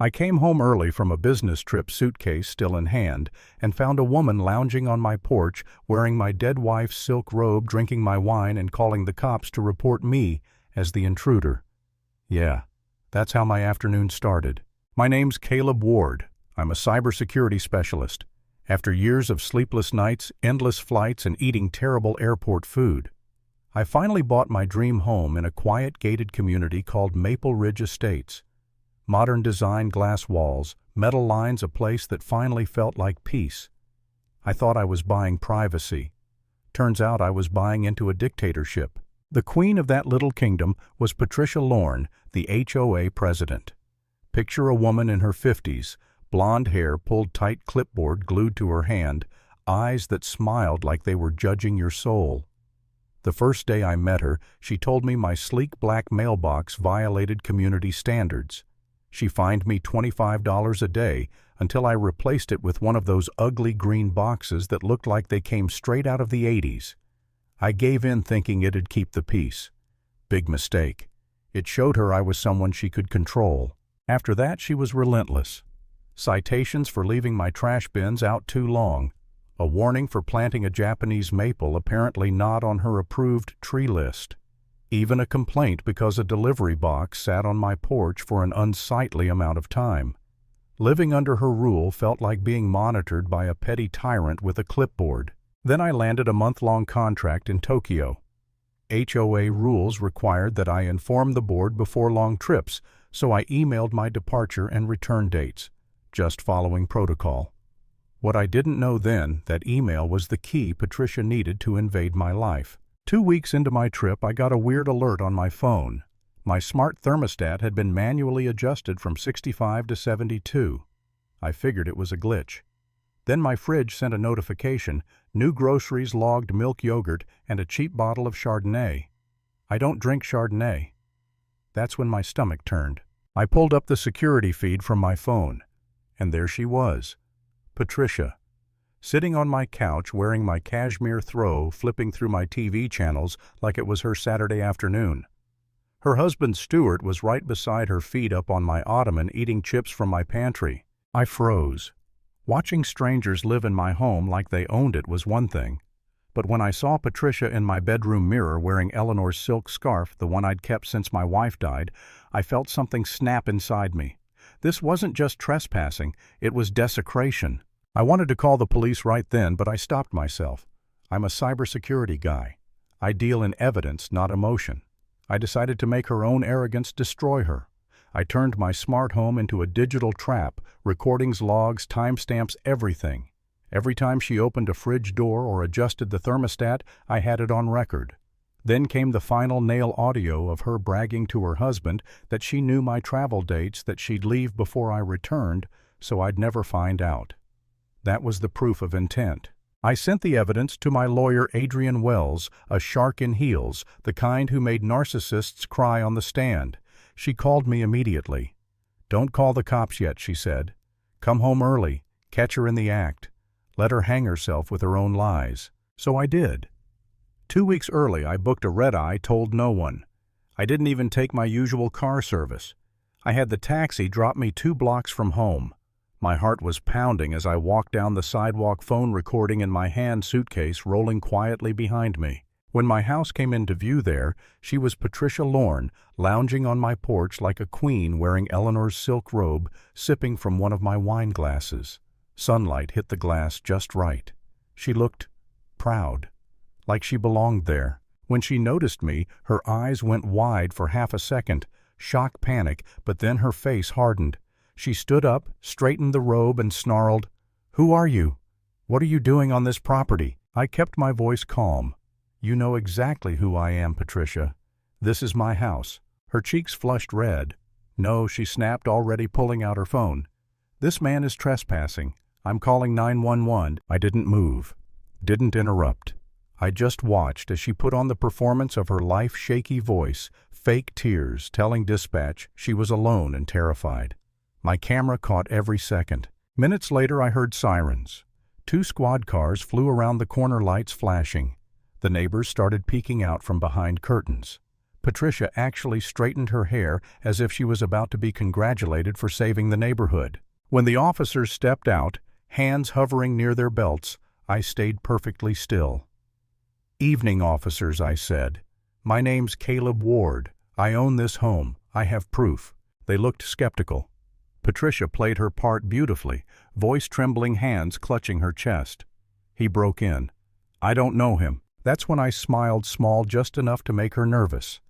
I came home early from a business trip, suitcase still in hand, and found a woman lounging on my porch wearing my dead wife's silk robe, drinking my wine and calling the cops to report me as the intruder. Yeah, that's how my afternoon started. My name's Caleb Ward. I'm a cybersecurity specialist. After years of sleepless nights, endless flights, and eating terrible airport food, I finally bought my dream home in a quiet gated community called Maple Ridge Estates. Modern design, glass walls, metal lines, a place that finally felt like peace. I thought I was buying privacy. Turns out I was buying into a dictatorship. The queen of that little kingdom was Patricia Lorne, the HOA president. Picture a woman in her 50s, blonde hair pulled tight, clipboard glued to her hand, eyes that smiled like they were judging your soul. The first day I met her, she told me my sleek black mailbox violated community standards. She fined me $25 a day until I replaced it with one of those ugly green boxes that looked like they came straight out of the 80s. I gave in thinking it'd keep the peace. Big mistake. It showed her I was someone she could control. After that, she was relentless. Citations for leaving my trash bins out too long. A warning for planting a Japanese maple apparently not on her approved tree list. Even a complaint because a delivery box sat on my porch for an unsightly amount of time. Living under her rule felt like being monitored by a petty tyrant with a clipboard. Then I landed a month-long contract in Tokyo. HOA rules required that I inform the board before long trips, so I emailed my departure and return dates, just following protocol. What I didn't know then, that email was the key Patricia needed to invade my life. 2 weeks into my trip, I got a weird alert on my phone. My smart thermostat had been manually adjusted from 65 to 72. I figured it was a glitch. Then my fridge sent a notification: new groceries, logged milk yogurt, and a cheap bottle of Chardonnay. I don't drink Chardonnay. That's when my stomach turned. I pulled up the security feed from my phone, and there she was, Patricia, sitting on my couch wearing my cashmere throw, flipping through my TV channels like it was her Saturday afternoon. Her husband Stuart was right beside her, feet up on my ottoman, eating chips from my pantry. I froze. Watching strangers live in my home like they owned it was one thing, but when I saw Patricia in my bedroom mirror wearing Eleanor's silk scarf, the one I'd kept since my wife died, I felt something snap inside me. This wasn't just trespassing, it was desecration. I wanted to call the police right then, but I stopped myself. I'm a cybersecurity guy. I deal in evidence, not emotion. I decided to make her own arrogance destroy her. I turned my smart home into a digital trap, recordings, logs, timestamps, everything. Every time she opened a fridge door or adjusted the thermostat, I had it on record. Then came the final nail audio of her bragging to her husband that she knew my travel dates, that she'd leave before I returned, so I'd never find out. That was the proof of intent. I sent the evidence to my lawyer, Adrian Wells, a shark in heels, the kind who made narcissists cry on the stand. She called me immediately. "Don't call the cops yet," she said. "Come home early, catch her in the act. Let her hang herself with her own lies." So I did. 2 weeks early, I booked a red-eye, told no one. I didn't even take my usual car service. I had the taxi drop me 2 blocks from home. My heart was pounding as I walked down the sidewalk, phone recording in my hand, suitcase rolling quietly behind me. When my house came into view there, she was Patricia Lorne, lounging on my porch like a queen wearing Eleanor's silk robe, sipping from one of my wine glasses. Sunlight hit the glass just right. She looked proud, like she belonged there. When she noticed me, her eyes went wide for half a second, shock, panic, but then her face hardened. She stood up, straightened the robe, and snarled, "Who are you? What are you doing on this property?" I kept my voice calm. "You know exactly who I am, Patricia. This is my house." Her cheeks flushed red. "No," she snapped, already pulling out her phone. "This man is trespassing. I'm calling 911. I didn't move, didn't interrupt. I just watched as she put on the performance of her life, shaky voice, fake tears, telling dispatch she was alone and terrified. My camera caught every second. Minutes later, I heard sirens. 2 squad cars flew around the corner, lights flashing. The neighbors started peeking out from behind curtains. Patricia actually straightened her hair as if she was about to be congratulated for saving the neighborhood. When the officers stepped out, hands hovering near their belts, I stayed perfectly still. "Evening, officers," I said. "My name's Caleb Ward. I own this home. I have proof." They looked skeptical. Patricia played her part beautifully, voice trembling, hands clutching her chest. He broke in. "I don't know him." That's when I smiled small, just enough to make her nervous.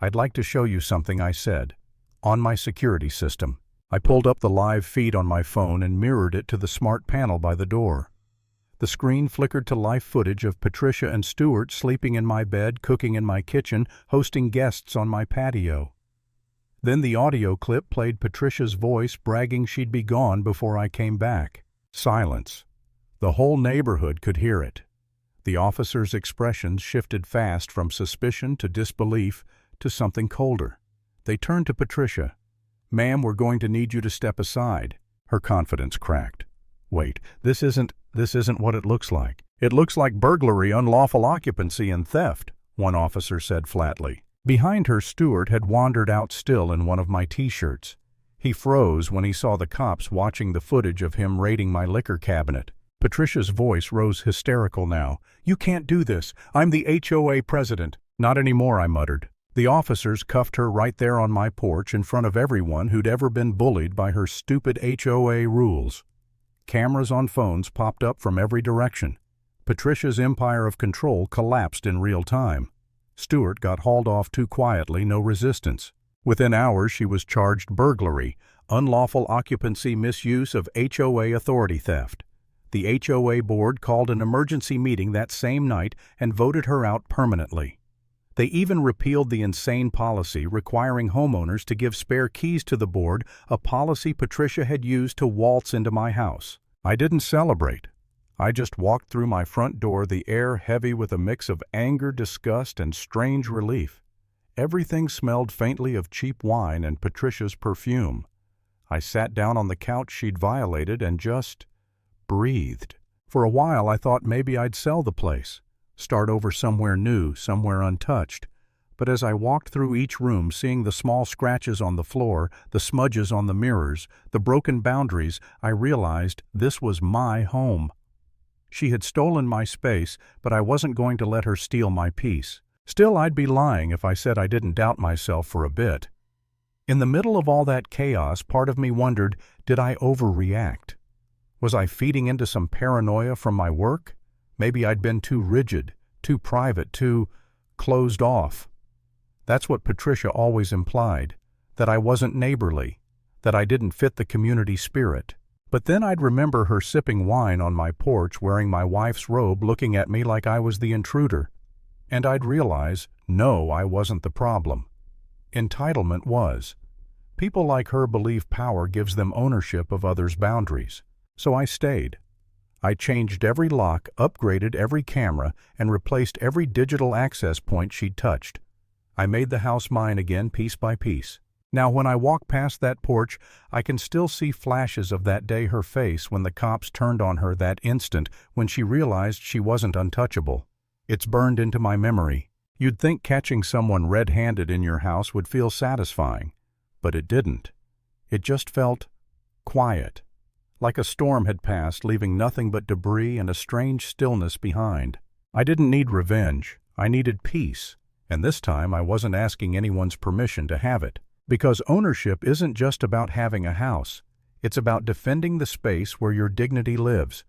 "I'd like to show you something," I said. "On my security system." I pulled up the live feed on my phone and mirrored it to the smart panel by the door. The screen flickered to live footage of Patricia and Stuart sleeping in my bed, cooking in my kitchen, hosting guests on my patio. Then the audio clip played Patricia's voice bragging she'd be gone before I came back. Silence. The whole neighborhood could hear it. The officers' expressions shifted fast from suspicion to disbelief to something colder. They turned to Patricia. "Ma'am, we're going to need you to step aside." Her confidence cracked. "Wait, this isn't what it looks like. It looks like burglary, unlawful occupancy, and theft," one officer said flatly. Behind her, Stuart had wandered out still in one of my t-shirts. He froze when he saw the cops watching the footage of him raiding my liquor cabinet. Patricia's voice rose hysterical now. "You can't do this. I'm the HOA president." "Not anymore," I muttered. The officers cuffed her right there on my porch in front of everyone who'd ever been bullied by her stupid HOA rules. Cameras on phones popped up from every direction. Patricia's empire of control collapsed in real time. Stuart got hauled off too quietly, no resistance. Within hours she was charged burglary, unlawful occupancy, misuse of HOA authority theft. The HOA board called an emergency meeting that same night and voted her out permanently. They even repealed the insane policy requiring homeowners to give spare keys to the board, a policy Patricia had used to waltz into my house. I didn't celebrate. I just walked through my front door, the air heavy with a mix of anger, disgust, and strange relief. Everything smelled faintly of cheap wine and Patricia's perfume. I sat down on the couch she'd violated and just breathed. For a while I thought maybe I'd sell the place, start over somewhere new, somewhere untouched. But as I walked through each room, seeing the small scratches on the floor, the smudges on the mirrors, the broken boundaries, I realized this was my home. She had stolen my space, but I wasn't going to let her steal my peace. Still, I'd be lying if I said I didn't doubt myself for a bit. In the middle of all that chaos, part of me wondered, did I overreact? Was I feeding into some paranoia from my work? Maybe I'd been too rigid, too private, too closed off. That's what Patricia always implied, that I wasn't neighborly, that I didn't fit the community spirit. But then I'd remember her sipping wine on my porch, wearing my wife's robe, looking at me like I was the intruder. And I'd realize, no, I wasn't the problem. Entitlement was. People like her believe power gives them ownership of others' boundaries. So I stayed. I changed every lock, upgraded every camera, and replaced every digital access point she'd touched. I made the house mine again, piece by piece. Now, when I walk past that porch, I can still see flashes of that day, her face when the cops turned on her, that instant when she realized she wasn't untouchable. It's burned into my memory. You'd think catching someone red-handed in your house would feel satisfying, but it didn't. It just felt quiet, like a storm had passed, leaving nothing but debris and a strange stillness behind. I didn't need revenge. I needed peace, and this time I wasn't asking anyone's permission to have it. Because ownership isn't just about having a house. It's about defending the space where your dignity lives.